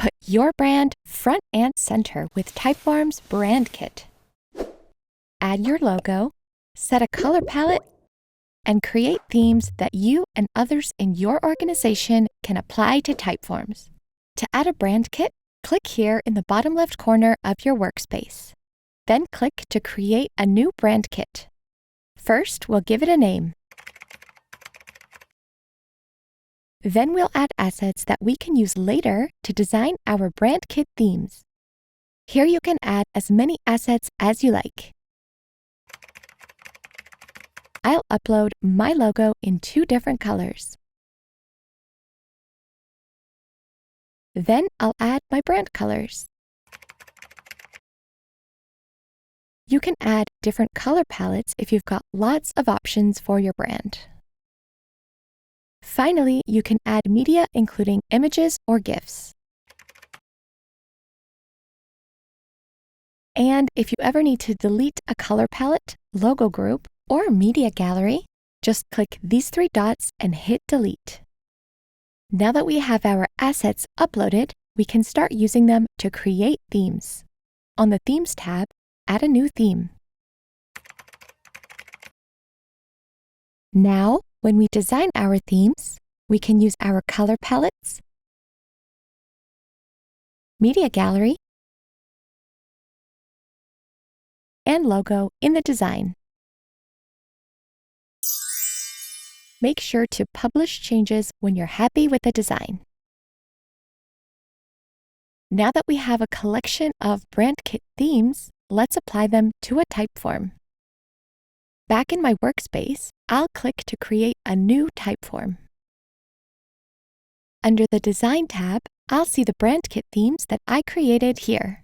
Put your brand front and center with Typeform's Brand Kit. Add your logo, set a color palette, and create themes that you and others in your organization can apply to Typeforms. To add a brand kit, click here in the bottom left corner of your workspace. Then click to create a new brand kit. First, we'll give it a name. Then we'll add assets that we can use later to design our brand kit themes. Here you can add as many assets as you like. I'll upload my logo in 2 different colors. Then I'll add my brand colors. You can add different color palettes if you've got lots of options for your brand. Finally, you can add media including images or GIFs. And if you ever need to delete a color palette, logo group, or media gallery, just click these 3 dots and hit delete. Now that we have our assets uploaded, we can start using them to create themes. On the Themes tab, add a new theme. Now, when we design our themes, we can use our color palettes, media gallery, and logo in the design. Make sure to publish changes when you're happy with the design. Now that we have a collection of brand kit themes, let's apply them to a typeform. Back in my workspace, I'll click to create a new typeform. Under the Design tab, I'll see the brand kit themes that I created here.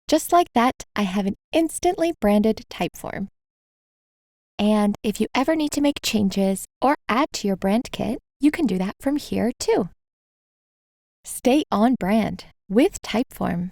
Just like that, I have an instantly branded typeform. And if you ever need to make changes or add to your brand kit, you can do that from here too. Stay on brand with Typeform.